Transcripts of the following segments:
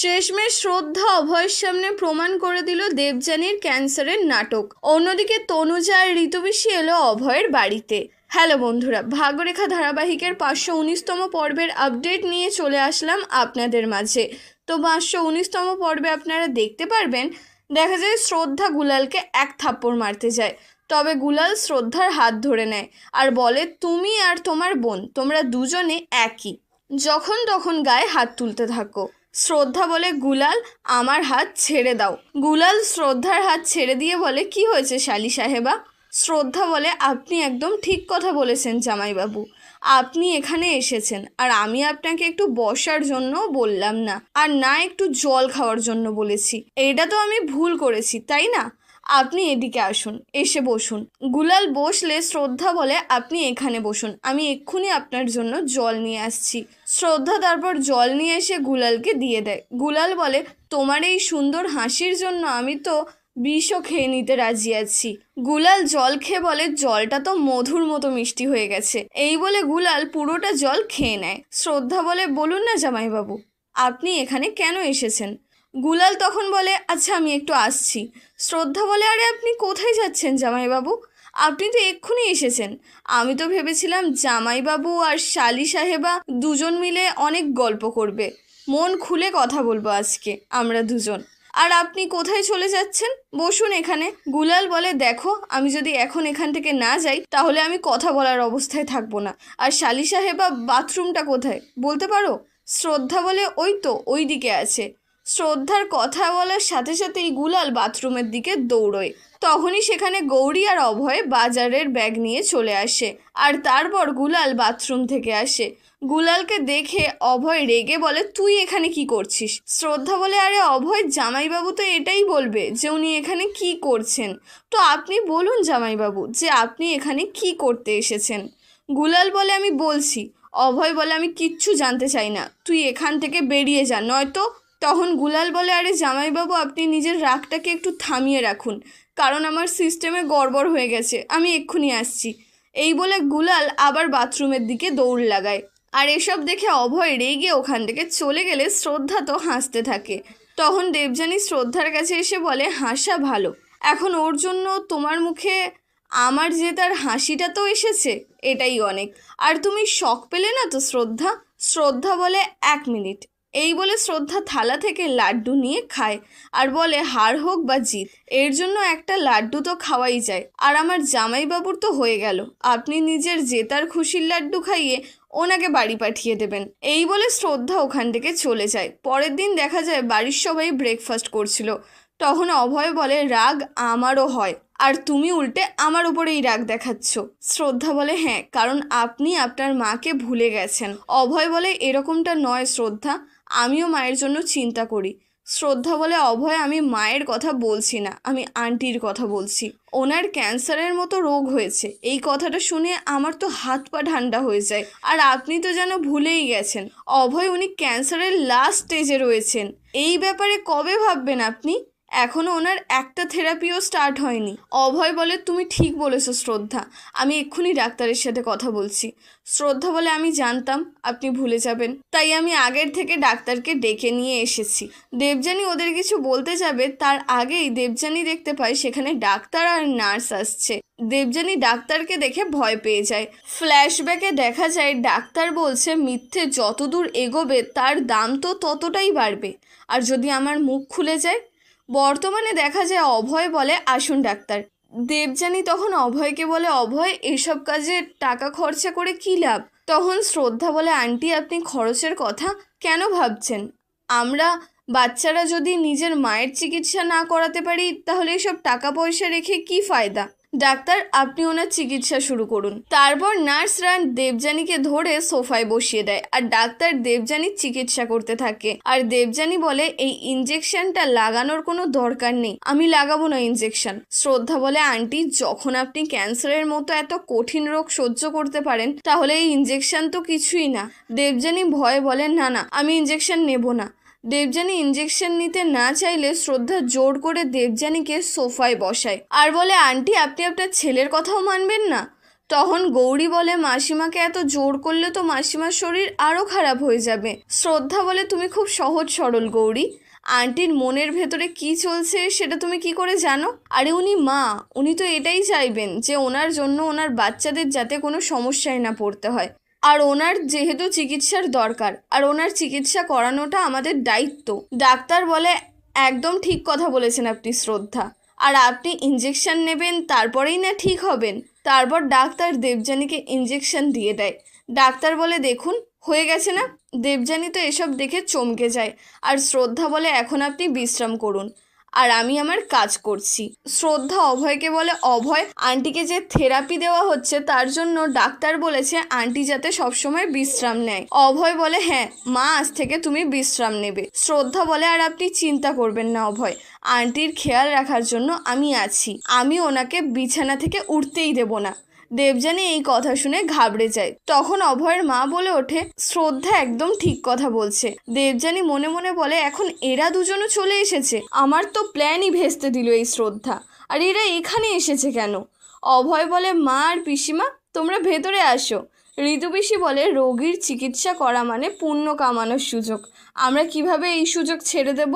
শেষমেশ শ্রদ্ধা অভয়ের সামনে প্রমাণ করে দিল দেবযানীর ক্যান্সারের নাটক। অন্যদিকে তনুজা আর ঋতুবিশি এলো অভয়ের বাড়িতে। হ্যালো বন্ধুরা, ভাগ্যরেখা ধারাবাহিকের 519তম পর্বের আপডেট নিয়ে চলে আসলাম আপনাদের মাঝে। তো 519তম পর্বে আপনারা দেখতে পারবেন, দেখা যায় শ্রদ্ধা গুলালকে এক থাপ্পড় মারতে যায়। তবে গুলাল শ্রদ্ধার হাত ধরে নেয় আর বলে, তুমি আর তোমার বোন তোমরা দুজনে একই, যখন তখন গায়ে হাত তুলতে থাকো। শ্রদ্ধা বলে, গুলাল আমার হাত ছেড়ে দাও। গুলাল শ্রদ্ধার হাত ছেড়ে দিয়ে বলে, কি হয়েছে শালি সাহেবা? শ্রদ্ধা বলে, আপনি একদম ঠিক কথা বলেছেন জামাইবাবু, আপনি এখানে এসেছেন আর আমি আপনাকে একটু বসার জন্য বললাম না, আর না একটু জল খাওয়ার জন্য বলেছি। এটা তো আমি ভুল করেছি, তাই না? আপনি এদিকে আসুন, এসে বসুন। গুলাল বসলে শ্রদ্ধা বলে, আপনি এখানে বসুন, আমি এক্ষুনি আপনার জন্য জল নিয়ে আসছি। শ্রদ্ধা তারপর জল নিয়ে এসে গুলালকে দিয়ে দেয়। গুলাল বলে, তোমার এই সুন্দর হাসির জন্য আমি তো বিষও খেয়ে নিতে রাজি আছি। গুলাল জল খেয়ে বলে, জলটা তো মধুর মতো মিষ্টি হয়ে গেছে। এই বলে গুলাল পুরোটা জল খেয়ে নেয়। শ্রদ্ধা বলে, বলুন না জামাইবাবু, আপনি এখানে কেন এসেছেন? গুলাল তখন বলে, আচ্ছা আমি একটু আসছি। শ্রদ্ধা বলে, আরে আপনি কোথায় যাচ্ছেন জামাইবাবু? আপনি তো এক্ষুনি এসেছেন। আমি তো ভেবেছিলাম জামাইবাবু আর শালি সাহেবা দুজন মিলে অনেক গল্প করবে, মন খুলে কথা বলবো আজকে আমরা দুজন। আর আপনি কোথায় চলে যাচ্ছেন? বসুন এখানে। গুলাল বলে, দেখো আমি যদি এখন এখান থেকে না যাই তাহলে আমি কথা বলার অবস্থায় থাকবো না। আর শালি সাহেবা বাথরুমটা কোথায় বলতে পারো? শ্রদ্ধা বলে, ওই তো ওই দিকে আছে। শ্রদ্ধার কথা বলার সাথে সাথেই গুলাল বাথরুমের দিকে দৌড়োয়। তখনই সেখানে গৌরী আর অভয় বাজারের ব্যাগ নিয়ে চলে আসে। আর তারপর গুলাল বাথরুম থেকে আসে। গুলালকে দেখে অভয় রেগে বলে, তুই এখানে কি করছিস? শ্রদ্ধা বলে, আরে অভয়, জামাইবাবু তো এটাই বলবে যে উনি এখানে কি করছেন, তো আপনি বলুন জামাইবাবু যে আপনি এখানে কি করতে এসেছেন। গুলাল বলে, আমি বলছি। অভয় বলে, আমি কিচ্ছু জানতে চাই না, তুই এখান থেকে বেরিয়ে যা, নয়তো। তখন গুলাল বলে, আরে জামাইবাবু, আপনি নিজের রাগটাকে একটু থামিয়ে রাখুন, কারণ আমার সিস্টেমে গড়বড় হয়ে গেছে, আমি এক্ষুনি আসছি। এই বলে গুলাল আবার বাথরুমের দিকে দৌড় লাগায়। আর এসব দেখে অভয় রেগে ওখান থেকে চলে গেলে শ্রদ্ধা তো হাসতে থাকে। তখন দেবযানী শ্রদ্ধার কাছে এসে বলে, হাসা ভালো, এখন ওর জন্য তোমার মুখে আমার যে তার হাসিটা তো এসেছে, এটাই অনেক। আর তুমি শখ পেলে না তো শ্রদ্ধা? শ্রদ্ধা বলে, 1 মিনিট। এই বলে শ্রদ্ধা থালা থেকে লাড্ডু নিয়ে খায় আর বলে, হার হোক বা জিত, এর জন্য একটা লাড্ডু তো খাওয়াই যায়। আর আমার জামাইবাবুর তো হয়ে গেল, আপনি নিজের জেতার খুশির লাড্ডু খাইয়ে ওনাকে বাড়ি পাঠিয়ে দেবেন। এই বলে শ্রদ্ধা ওখান থেকে চলে যায়। পরের দিন দেখা যায় বাড়ির সবাই ব্রেকফাস্ট করছিল। তখন অভয় বলে, রাগ আমারও হয়, আর তুমি উল্টে আমার উপরেই রাগ দেখাচ্ছ। শ্রদ্ধা বলে, হ্যাঁ, কারণ আপনি আপনার মাকে ভুলে গেছেন। অভয় বলে, এরকমটা নয় শ্রদ্ধা, আমিও মায়ের জন্য চিন্তা করি। শ্রদ্ধা বলে, অভয়, আমি মায়ের কথা বলছি না, আমি আন্টির কথা বলছি। ওনার ক্যান্সারের মতো রোগ হয়েছে, এই কথাটা শুনে আমার তো হাত পা ঠান্ডা হয়ে যায়। আর আপনি তো যেন ভুলেই গেছেন অভয়, উনি ক্যান্সারের লাস্ট স্টেজে রয়েছেন। এই ব্যাপারে কবে ভাববেন আপনি? এখনও ওনার একটা থেরাপিও স্টার্ট হয়নি। অভয় বলে, তুমি ঠিক বলেছো শ্রদ্ধা, আমি এক্ষুনি ডাক্তারের সাথে কথা বলছি। শ্রদ্ধা বলে, আমি জানতাম আপনি ভুলে যাবেন, তাই আমি আগের থেকে ডাক্তারকে ডেকে নিয়ে এসেছি। দেবযানী ওদের কিছু বলতে যাবে তার আগেই দেবযানী দেখতে পায় সেখানে ডাক্তার আর নার্স আসছে। দেবযানী ডাক্তারকে দেখে ভয় পেয়ে যায়। ফ্ল্যাশব্যাকে দেখা যায় ডাক্তার বলছে, মিথ্যে যতদূর এগোবে তার দাম তো ততটাই বাড়বে, আর যদি আমার মুখ খুলে যায়। বর্তমানে দেখা যায় অভয় বলে, আসুন ডাক্তার। দেবযানী তখন অভয়কে বলে, অভয়, এসব কাজে টাকা খরচা করে কী লাভ? তখন শ্রদ্ধা বলে, আন্টি, আপনি খরচের কথা কেন ভাবছেন? আমরা বাচ্চারা যদি নিজের মায়ের চিকিৎসা না করাতে পারি তাহলে এসব টাকা পয়সা রেখে কি ফায়দা? ডাক্তার, আপনি ওনার চিকিৎসা শুরু করুন। তারপর নার্সরা দেবযানীকে ধরে সোফায় বসিয়ে দেয় আর ডাক্তার দেবযানীর চিকিৎসা করতে থাকে। আর দেবযানী বলে, এই ইনজেকশনটা লাগানোর কোনো দরকার নেই, আমি লাগাবো না ইনজেকশন। শ্রদ্ধা বলে, আন্টি, যখন আপনি ক্যান্সারের মতো এত কঠিন রোগ সহ্য করতে পারেন তাহলে এই ইনজেকশন তো কিছুই না। দেবযানী ভয়ে বলে, না না, আমি ইনজেকশন নেব না। দেবযানী ইনজেকশন নিতে না চাইলে শ্রদ্ধা জোর করে দেবযানীকে সোফায় বসায় আর বলে, আন্টি, আপনি আপনার ছেলের কথাও মানবেন না? তখন গৌরী বলে, মাসিমাকে এত জোর করলে তো মাসিমার শরীর আরও খারাপ হয়ে যাবে। শ্রদ্ধা বলে, তুমি খুব সহজ সরল গৌরী, আন্টির মনের ভেতরে কি চলছে সেটা তুমি কি করে জানো? আরে উনি মা, উনি তো এটাই চাইবেন যে ওনার জন্য ওনার বাচ্চাদের যাতে কোনো সমস্যায় না পড়তে হয়। আর ওনার যেহেতু চিকিৎসার দরকার, আর ওনার চিকিৎসা করানোটা আমাদের দায়িত্ব। ডাক্তার বলে, একদম ঠিক কথা বলেছেন আপনি শ্রদ্ধা, আর আপনি ইঞ্জেকশন নেবেন তারপরেই না ঠিক হবেন। তারপর ডাক্তার দেবযানীকে ইঞ্জেকশন দিয়ে দেয়। ডাক্তার বলে, দেখুন হয়ে গেছে না? দেবযানী তো এসব দেখে চমকে যায়, আর শ্রদ্ধা বলে, এখন আপনি বিশ্রাম করুন, আর আমি আমার কাজ করছি। শ্রদ্ধা অভয়কে বলে, অভয়, আন্টিকে যে থেরাপি দেওয়া হচ্ছে তার জন্য ডাক্তার বলেছে আন্টি যাতে সবসময় বিশ্রাম নেয়। অভয় বলে, হ্যাঁ মা, আজ থেকে তুমি বিশ্রাম নেবে। শ্রদ্ধা বলে, আর আপনি চিন্তা করবেন না অভয়, আন্টির খেয়াল রাখার জন্য আমি আছি, আমি ওনাকে বিছানা থেকে উঠতেই দেব না। দেবযানী এই কথা শুনে ঘাবড়ে যায়। তখন অভয়ের মা বলে ওঠে, শ্রদ্ধা একদম ঠিক কথা বলছে। দেবযানী মনে মনে বলে, এখন এরা দুজনও চলে এসেছে, আমার তো প্ল্যানই ভেস্তে দিল এই শ্রদ্ধা, আর এরা এখানে এসেছে কেন? অভয় বলে, মা আর পিসিমা তোমরা ভেতরে আসো। ঋতু পিসি বলে, রোগীর চিকিৎসা করা মানে পুণ্য কামানোর সুযোগ, আমরা কিভাবে এই সুযোগ ছেড়ে দেব?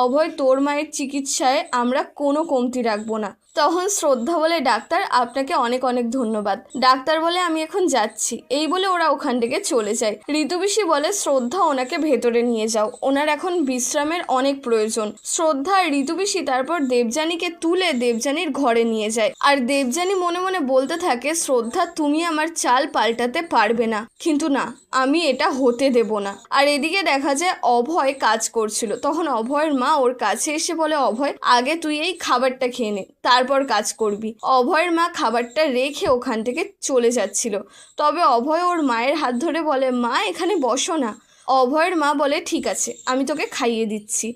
অভয়, তোর মায়ের চিকিৎসায় আমরা কোনো কমতি রাখবো না। তখন শ্রদ্ধা বলে, ডাক্তার আপনাকে অনেক অনেক ধন্যবাদ। ডাক্তার বলে, আমি এখন যাচ্ছি। এই বলে ওরা ওখান থেকে চলে যায়। ঋতু পিসি বলে, শ্রদ্ধা ওনাকে ভেতরে নিয়ে যাও, ওনার এখন বিশ্রামের অনেক প্রয়োজন। শ্রদ্ধা আর ঋতু পিসি তারপর দেবযানীকে তুলে দেবযানীর ঘরে নিয়ে যায়। আর দেবযানী মনে মনে বলতে থাকে, শ্রদ্ধা তুমি আমার চাল পাল্টাতে পারবে না, কিন্তু না, আমি এটা হতে দেব না। আর এদিকে দেখা যায় অভয় কাজ করছিল। তখন অভয়ের মা ওর কাছে এসে বলে, অভয় আগে তুই এই খাবারটা খেয়ে নে, তারপর কাজ করবি। অভয়ের মা খাবারটা রেখে ওখান থেকে চলে যাচ্ছিল। তবে অভয় ওর মায়ের হাত ধরে বলে, মা এখানে বসো না। অভয়ের মা বলে, ঠিক আছে আমি তোকে খাইয়ে দিচ্ছি।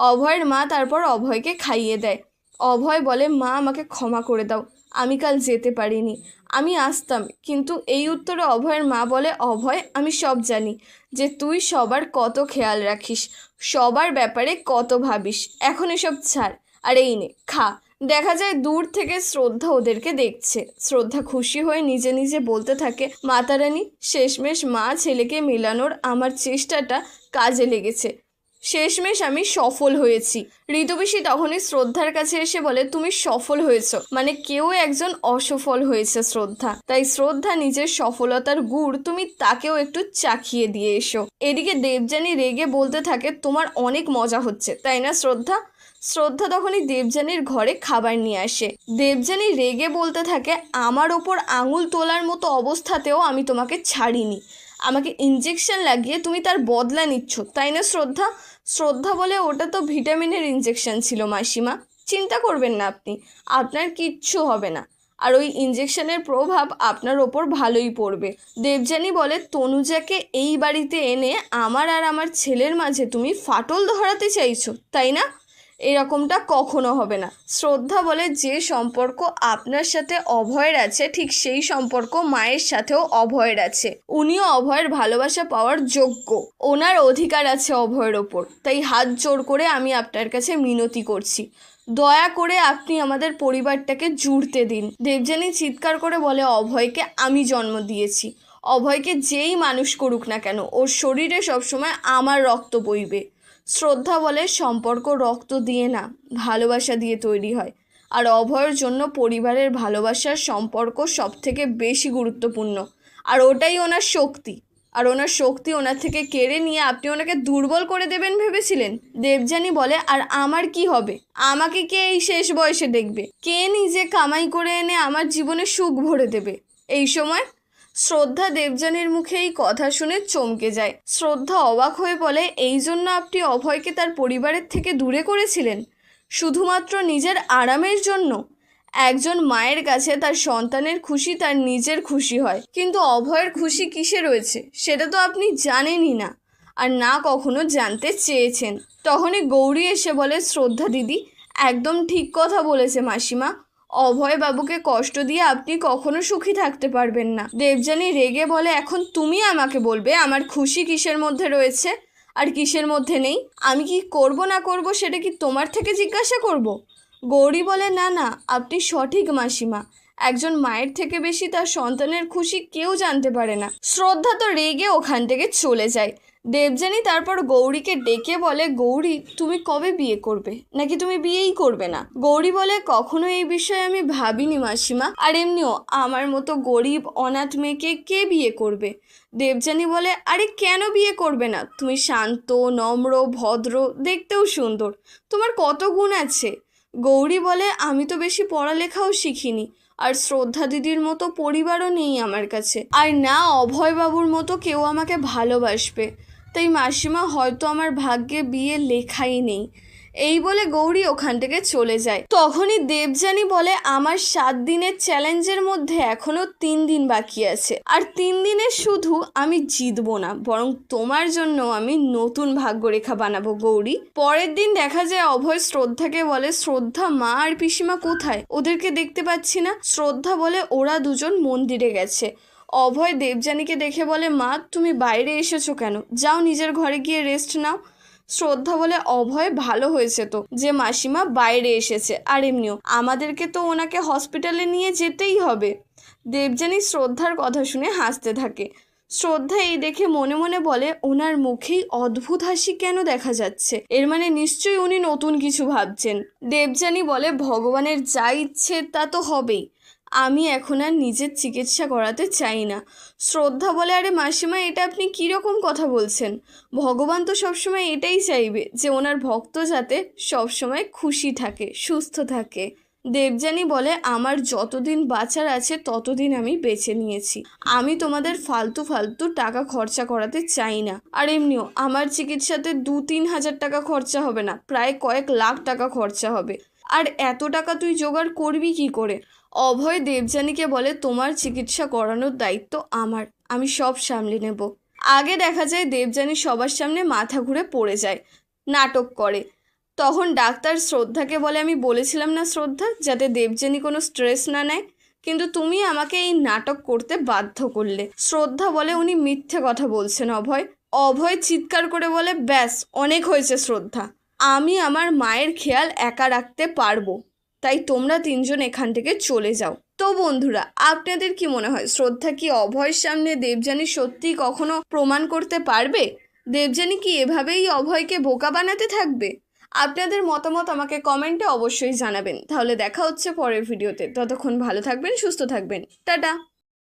অভয়ের মা তারপর অভয়কে খাইয়ে দেয়। অভয় বলে, মা আমাকে ক্ষমা করে দাও, আমি কাল যেতে পারিনি, আমি আসতাম। কিন্তু এই উত্তরে অভয়ের মা বলে, অভয় আমি সব জানি যে তুই সবার কত খেয়াল রাখিস, সবার ব্যাপারে কত ভাবিস, এখন এসব ছাড়, আর এই নে খা। দেখা যায় দূর থেকে শ্রদ্ধা ওদেরকে দেখছে। শ্রদ্ধা খুশি হয়ে নিজে নিজে বলতে থাকে, মাতারানী শেষমেশ মা ছেলেকে মেলানোর আমার চেষ্টাটা কাজে লেগেছে, শেষমেশ আমি সফল হয়েছি। ঋতু পিসি তখনই শ্রদ্ধার কাছে এসে বলে, তুমি সফল হয়েছো মানে কেউ একজন অসফল হয়েছে শ্রদ্ধা, তাই শ্রদ্ধা নিজের সফলতার গুড় তুমি তাকেও একটু চাখিয়ে দিয়ে এসো। এদিকে দেবযানী রেগে বলতে থাকে, তোমার অনেক মজা হচ্ছে তাই না শ্রদ্ধা? শ্রদ্ধা তখনই দেবযানীর ঘরে খাবার নিয়ে আসে। দেবযানী রেগে বলতে থাকে, আমার ওপর আঙুল তোলার মতো অবস্থাতেও আমি তোমাকে ছাড়িনি, আমাকে ইঞ্জেকশন লাগিয়ে তুমি তার বদলা নিচ্ছ তাই না শ্রদ্ধা? শ্রদ্ধা বলে, ওটা তো ভিটামিনের ইঞ্জেকশন ছিল মাসিমা, চিন্তা করবেন না আপনি, আপনার কিচ্ছু হবে না, আর ওই ইঞ্জেকশনের প্রভাব আপনার ওপর ভালোই পড়বে। দেবযানী বলে, তনুজাকে এই বাড়িতে এনে আমার আর আমার ছেলের মাঝে তুমি ফাটল ধরাতে চাইছো তাই না? এরকমটা কখনো হবে না। শ্রদ্ধা বলে, যে সম্পর্ক আপনার সাথে অভয়ের আছে ঠিক সেই সম্পর্ক মায়ের সাথেও অভয়ের আছে, উনিও অভয়ের ভালোবাসা পাওয়ার যোগ্য, ওনার অধিকার আছে অভয়ের ওপর, তাই হাত জোর করে আমি আপনার কাছে মিনতি করছি, দয়া করে আপনি আমাদের পরিবারটাকে জুড়তে দিন। দেবযানী চিৎকার করে বলে, অভয়কে আমি জন্ম দিয়েছি, অভয়কে যেই মানুষ করুক না কেন ওর শরীরে সবসময় আমার রক্ত বইবে। শ্রদ্ধা বলে, সম্পর্ক রক্ত দিয়ে না ভালোবাসা দিয়ে তৈরি হয়, আর অভয়ের জন্য পরিবারের ভালোবাসার সম্পর্ক সব থেকে বেশি গুরুত্বপূর্ণ, আর ওটাই ওনার শক্তি, আর ওনার শক্তি ওনার থেকে কেড়ে নিয়ে আপনি ওনাকে দুর্বল করে দেবেন ভেবেছিলেন? দেবযানী বলে, আর আমার কি হবে, আমাকে কে এই শেষ বয়সে দেখবে, কে নিজে কামাই করে এনে আমার জীবনে সুখ ভরে দেবে? এই সময় শ্রদ্ধা দেবযানীর মুখে এই কথা শুনে চমকে যায়। শ্রদ্ধা অবাক হয়ে বলে, এই জন্য আপনি অভয়কে তার পরিবারের থেকে দূরে করেছিলেন, শুধুমাত্র নিজের আরামের জন্য? একজন মায়ের কাছে তার সন্তানের খুশি তার নিজের খুশি হয়, কিন্তু অভয়ের খুশি কিসে রয়েছে সেটা তো আপনি জানেনই না, আর না কখনো জানতে চেয়েছেন। তখনই গৌরী এসে বলে, শ্রদ্ধা দিদি একদম ঠিক কথা বলেছে মাসিমা, অভয় বাবুকে কষ্ট দিয়ে আপনি কখনো সুখী থাকতে পারবেন না। দেবযানী রেগে বলে, এখন তুমি আমাকে বলবে আমার খুশি কিসের মধ্যে রয়েছে আর কিসের মধ্যে নেই? আমি কি করব না করব সেটা কি তোমার থেকে জিজ্ঞাসা করব? গৌরী বলে, না না আপনি সঠিক মাসিমা, একজন মায়ের থেকে বেশি তার সন্তানের খুশি কেউ জানতে পারে না। শ্রদ্ধা তো রেগে ওখান থেকে চলে যায়। দেবযানী তারপর গৌরীকে ডেকে বলে, গৌরী তুমি কবে বিয়ে করবে, নাকি তুমি বিয়েই করবে না? গৌরী বলে, কখনো এই বিষয়ে আমি ভাবিনি মাসিমা, আর এমনিও আমার মতো গরিব অনাথ মেয়েকে কে বিয়ে করবে? দেবযানী বলে, আরে কেন বিয়ে করবে না? তুমি শান্ত, নম্র, ভদ্র, দেখতেও সুন্দর, তোমার কত গুণ আছে। গৌরী বলে, আমি তো বেশি পড়ালেখাও শিখিনি, আর শ্রদ্ধা দিদির মতো পরিবারও নেই আমার কাছে, আর না অভয়বাবুর মতো কেউ আমাকে ভালোবাসবে, তাই মাসিমা হয়তো আমার ভাগ্যে বিয়ে লেখাই নেই। এই বলে গৌরী ওখান থেকে চলে যায়। তখনই দেবযানী বলে, আমার 7 দিনের চ্যালেঞ্জের মধ্যে এখনো 3 দিন বাকি আছে, আর 3 দিনে শুধু আমি জিতবো না, বরং তোমার জন্য আমি নতুন ভাগ্যরেখা বানাবো গৌরী। পরের দিন দেখা যায় অভয় শ্রদ্ধাকে বলে, শ্রদ্ধা মা আর পিসিমা কোথায়, ওদেরকে দেখতে পাচ্ছি না। শ্রদ্ধা বলে, ওরা দুজন মন্দিরে গেছে। অভয় দেবযানীকে দেখে বলে, মা তুমি বাইরে এসেছো কেন, যাও নিজের ঘরে গিয়ে রেস্ট নাও। শ্রদ্ধা বলে, অভয় ভালো হয়েছে তো যে মাসিমা বাইরে এসেছে, আর এমনিও আমাদেরকে তো ওনাকে হসপিটালে নিয়ে যেতেই হবে। দেবযানী শ্রদ্ধার কথা শুনে হাসতে থাকে। শ্রদ্ধা এই দেখে মনে মনে বলে, ওনার মুখেই অদ্ভুত হাসি কেন দেখা যাচ্ছে, এর মানে নিশ্চয়ই উনি নতুন কিছু ভাবছেন। দেবযানী বলে, ভগবানের যা ইচ্ছে তা তো হবেই, আমি এখন আর নিজের চিকিৎসা করাতে চাই না। শ্রদ্ধা বলে, আরে মাসিমা এটা আপনি কীরকম কথা বলছেন? ভগবান তো সবসময় এটাই চাইবে যে ওনার ভক্ত যাতে সবসময় খুশি থাকে, সুস্থ থাকে। দেবযানী বলে, আমার যতদিন বাঁচার আছে ততদিন আমি বেছে নিয়েছি, আমি তোমাদের ফালতু ফালতু টাকা খরচা করাতে চাই না, আর এমনিও আমার চিকিৎসাতে 2-3 হাজার টাকা খরচা হবে না, প্রায় কয়েক লাখ টাকা খরচা হবে, আর এত টাকা তুই জোগাড় করবি কি করে? অভয় দেবযানীকে বলে, তোমার চিকিৎসা করানোর দায়িত্ব আমার, আমি সব সামলে নেব। আগে দেখা যায় দেবযানী সবার সামনে মাথা ঘুরে পড়ে যায়, নাটক করে। তখন ডাক্তার শ্রদ্ধাকে বলে, আমি বলেছিলাম না শ্রদ্ধা, যাতে দেবযানী কোনো স্ট্রেস না নেয়, কিন্তু তুমি আমাকে এই নাটক করতে বাধ্য করলে। শ্রদ্ধা বলে, উনি মিথ্যে কথা বলছেন অভয়। অভয় চিৎকার করে বলে, ব্যাস অনেক হয়েছে শ্রদ্ধা, আমি আমার মায়ের খেয়াল একা রাখতে পারবো, তাই তোমরা 3 জন এখান থেকে চলে যাও। তো বন্ধুরা, আপনাদের কি মনে হয়, শ্রদ্ধা কি অভয়ের সামনে দেবযানী সত্যি কখনো প্রমাণ করতে পারবে? দেবযানী কি এভাবেই অভয়কে বোকা বানাতে থাকবে? আপনাদের মতামত আমাকে কমেন্টে অবশ্যই জানাবেন। তাহলে দেখা হচ্ছে পরের ভিডিওতে, ততক্ষণ ভালো থাকবেন, সুস্থ থাকবেন, টাটা।